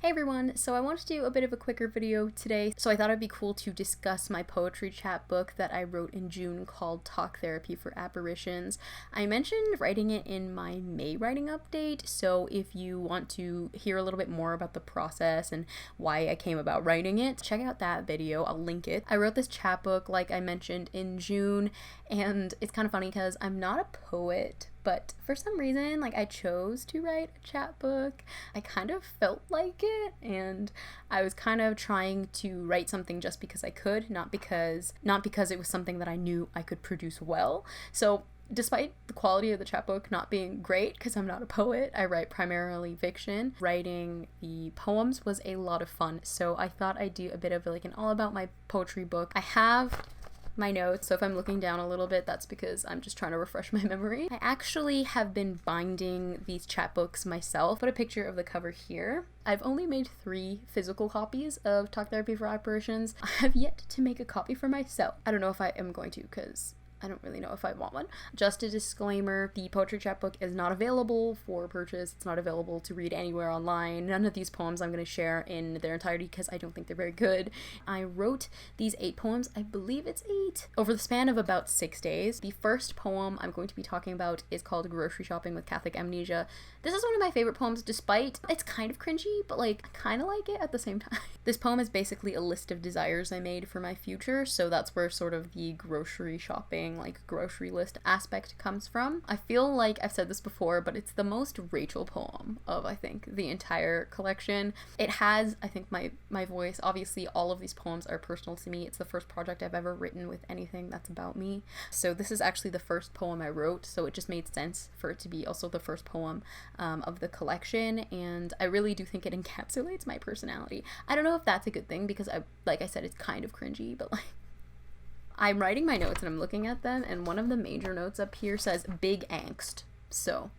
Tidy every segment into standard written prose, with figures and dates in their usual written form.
Hey everyone, so I wanted to do a bit of a quicker video today, so I thought it'd be cool to discuss my poetry chapbook that I wrote in June called Talk Therapy for Apparitions. I mentioned writing it in my May writing update, so if you want to hear a little bit more about the process and why I came about writing it, check out that video, I'll link it. I wrote this chapbook, like I mentioned, in June, and it's kind of funny because I'm not a poet, but for some reason, I chose to write a chapbook. I kind of felt like it, and I was kind of trying to write something just because I could, not because it was something that I knew I could produce well. So despite the quality of the chapbook not being great, because I'm not a poet, I write primarily fiction, writing the poems was a lot of fun. So I thought I'd do a bit of an all about my poetry book. I have my notes, so if I'm looking down a little bit, that's because I'm just trying to refresh my memory. I actually have been binding these chapbooks myself. Put a picture of the cover here. I've only made 3 physical copies of Talk Therapy for Apparitions. I have yet to make a copy for myself. I don't know if I am going to, because I don't really know if I want one. Just a disclaimer, the poetry chapbook is not available for purchase. It's not available to read anywhere online. None of these poems I'm going to share in their entirety because I don't think they're very good. I wrote these 8 poems, I believe it's 8, over the span of about 6 days. The first poem I'm going to be talking about is called Grocery Shopping with Catholic Amnesia. This is one of my favorite poems, despite it's kind of cringy, but I kind of like it at the same time. This poem is basically a list of desires I made for my future, so that's where sort of the grocery shopping, grocery list aspect comes from. I feel like I've said this before, but it's the most Rachel poem of, I think, the entire collection. It has, I think, my voice. Obviously, all of these poems are personal to me. It's the first project I've ever written with anything that's about me. So this is actually the first poem I wrote, so it just made sense for it to be also the first poem of the collection, and I really do think it encapsulates my personality. I don't know if that's a good thing, because like I said, it's kind of cringy, but I'm writing my notes and I'm looking at them, and one of the major notes up here says big angst. So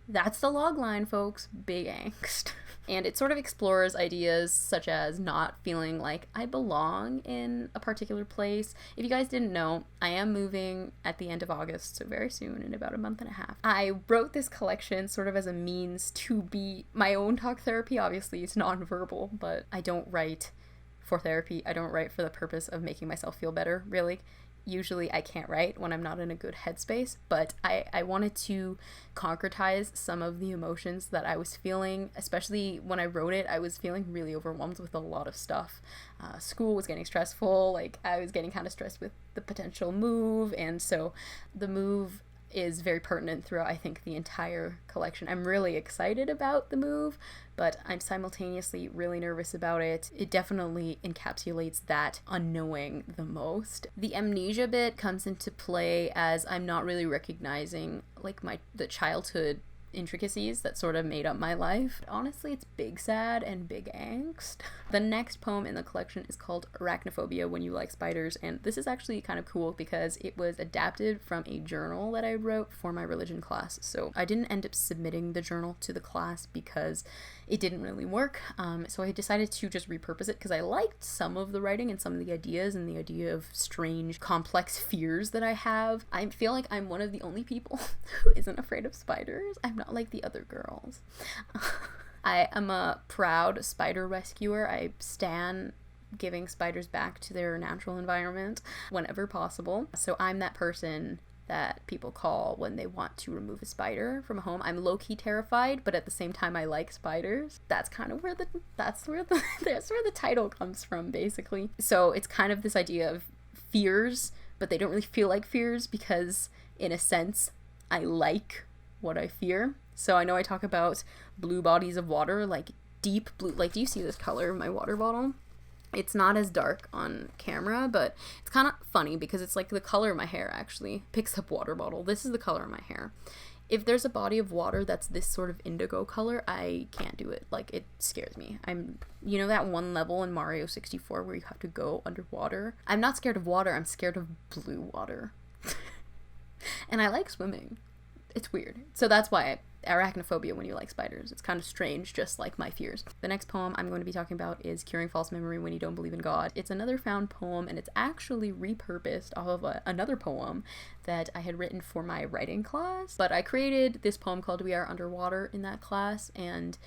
that's the log line, folks, big angst. And it sort of explores ideas such as not feeling like I belong in a particular place. If you guys didn't know, I am moving at the end of August, so very soon, in about a month and a half. I wrote this collection sort of as a means to be my own talk therapy. Obviously, it's non-verbal, but I don't write for therapy. I don't write for the purpose of making myself feel better, really. Usually I can't write when I'm not in a good headspace, but I wanted to concretize some of the emotions that I was feeling, especially when I wrote it. I was feeling really overwhelmed with a lot of stuff. School was getting stressful, I was getting kind of stressed with the potential move, and so the move is very pertinent throughout, I think, the entire collection. I'm really excited about the move, but I'm simultaneously really nervous about it. It definitely encapsulates that unknowing the most. The amnesia bit comes into play as I'm not really recognizing the childhood intricacies that sort of made up my life. Honestly, it's big sad and big angst. The next poem in the collection is called Arachnophobia When You Like Spiders, and this is actually kind of cool because it was adapted from a journal that I wrote for my religion class. So I didn't end up submitting the journal to the class because it didn't really work. So I decided to just repurpose it because I liked some of the writing and some of the ideas and the idea of strange, complex fears that I have. I feel like I'm one of the only people who isn't afraid of spiders. I'm not like the other girls. I am a proud spider rescuer. I stan giving spiders back to their natural environment whenever possible. So I'm that person that people call when they want to remove a spider from a home. I'm low-key terrified, but at the same time I like spiders. That's kind of where that's where the title comes from, basically. So it's kind of this idea of fears, but they don't really feel like fears because, in a sense, I like what I fear. So I know I talk about blue bodies of water, deep blue. Do you see this color of my water bottle? It's not as dark on camera, but it's kind of funny because it's the color of my hair actually picks up water bottle. This is the color of my hair. If there's a body of water that's this sort of indigo color, I can't do it. It scares me. That one level in Mario 64 where you have to go underwater? I'm not scared of water, I'm scared of blue water. And I like swimming. It's weird. So that's why arachnophobia when you like spiders. It's kind of strange, just like my fears. The next poem I'm going to be talking about is Curing False Memory When You Don't Believe in God. It's another found poem, and it's actually repurposed off of another poem that I had written for my writing class. But I created this poem called We Are Underwater in that class, and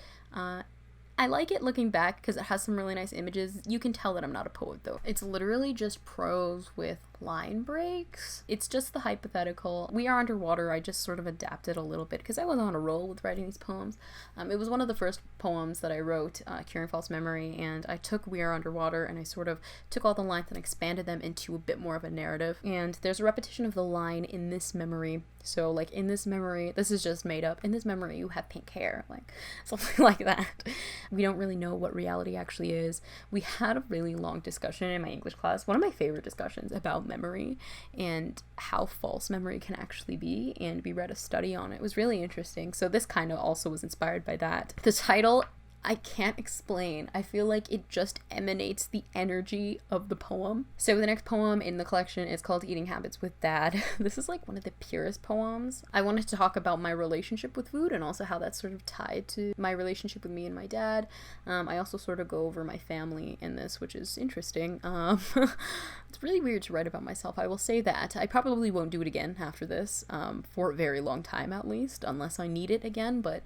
I like it looking back because it has some really nice images. You can tell that I'm not a poet though. It's literally just prose with line breaks. It's just the hypothetical. We Are Underwater, I just sort of adapted a little bit because I was on a roll with writing these poems. It was one of the first poems that I wrote, Curing False Memory, and I took We Are Underwater and I sort of took all the lines and expanded them into a bit more of a narrative. And there's a repetition of the line in this memory. So like in this memory, this is just made up, in this memory you have pink hair, like something like that. We don't really know what reality actually is. We had a really long discussion in my English class, one of my favorite discussions, about memory and how false memory can actually be, and we read a study on it. It was really interesting. So this kind of also was inspired by that. The title, I can't explain. I feel like it just emanates the energy of the poem. So the next poem in the collection is called Eating Habits with Dad. This is like one of the purest poems. I wanted to talk about my relationship with food and also how that's sort of tied to my relationship with me and my dad. I also sort of go over my family in this, which is interesting. It's really weird to write about myself, I will say that. I probably won't do it again after this, for a very long time at least, unless I need it again, but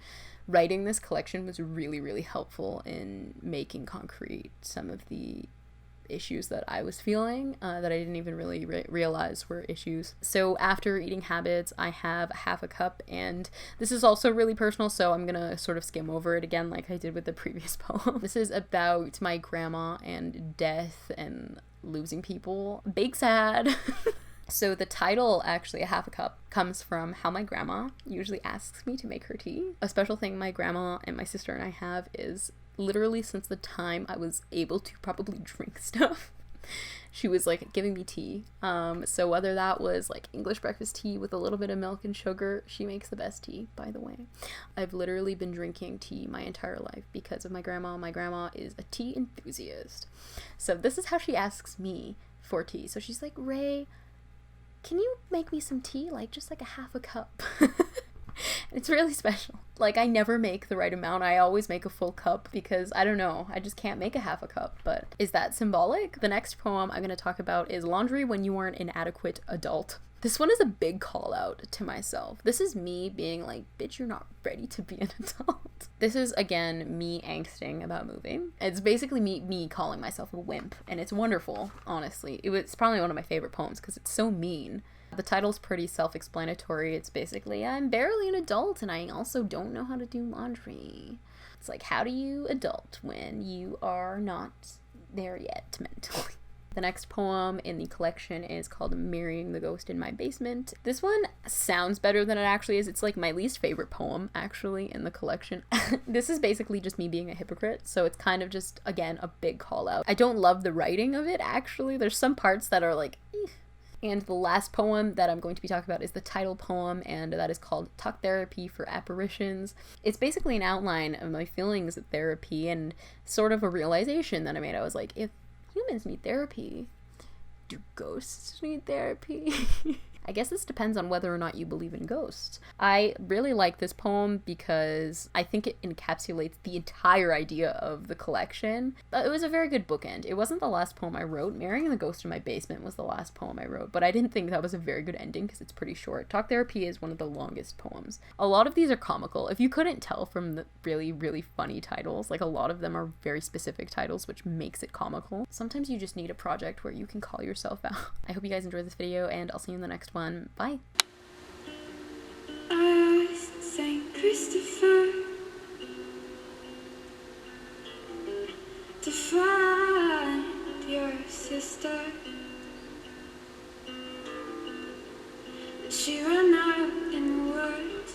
writing this collection was really, really helpful in making concrete some of the issues that I was feeling that I didn't even really realize were issues. So after Eating Habits, I have Half a Cup, and this is also really personal, so I'm gonna sort of skim over it again like I did with the previous poem. This is about my grandma and death and losing people. Big sad. So the title, actually, A Half a Cup, comes from how my grandma usually asks me to make her tea. A special thing my grandma and my sister and I have is literally since the time I was able to probably drink stuff, she was like giving me tea. So whether that was like English breakfast tea with a little bit of milk and sugar, she makes the best tea, by the way. I've literally been drinking tea my entire life because of my grandma. My grandma is a tea enthusiast. So this is how she asks me for tea. So she's like, Ray, can you make me some tea? Like, just like a half a cup. It's really special. Like, I never make the right amount. I always make a full cup because, I don't know, I just can't make a half a cup. But is that symbolic? The next poem I'm going to talk about is Laundry When You Are an Inadequate Adult. This one is a big call out to myself. This is me being like, bitch, you're not ready to be an adult. This is, again, me angsting about moving. It's basically me calling myself a wimp, and it's wonderful, honestly. It's probably one of my favorite poems because it's so mean. The title's pretty self-explanatory. It's basically, I'm barely an adult, and I also don't know how to do laundry. It's like, how do you adult when you are not there yet mentally? The next poem in the collection is called Marrying the Ghost in My Basement. This one sounds better than it actually is. It's like my least favorite poem, actually, in the collection. This is basically just me being a hypocrite, so it's kind of just, again, a big call out. I don't love the writing of it, actually. There's some parts that are like, eh. And the last poem that I'm going to be talking about is the title poem, and that is called Talk Therapy for Apparitions. It's basically an outline of my feelings of therapy and sort of a realization that I made. I was like, if humans need therapy, do ghosts need therapy? I guess this depends on whether or not you believe in ghosts. I really like this poem because I think it encapsulates the entire idea of the collection. It was a very good bookend. It wasn't the last poem I wrote. Marrying the Ghost in My Basement was the last poem I wrote, but I didn't think that was a very good ending because it's pretty short. Talk Therapy is one of the longest poems. A lot of these are comical. If you couldn't tell from the really, really funny titles, like a lot of them are very specific titles, which makes it comical. Sometimes you just need a project where you can call yourself out. I hope you guys enjoyed this video, and I'll see you in the next one. Bye. I asked Saint Christopher to find your sister, but she ran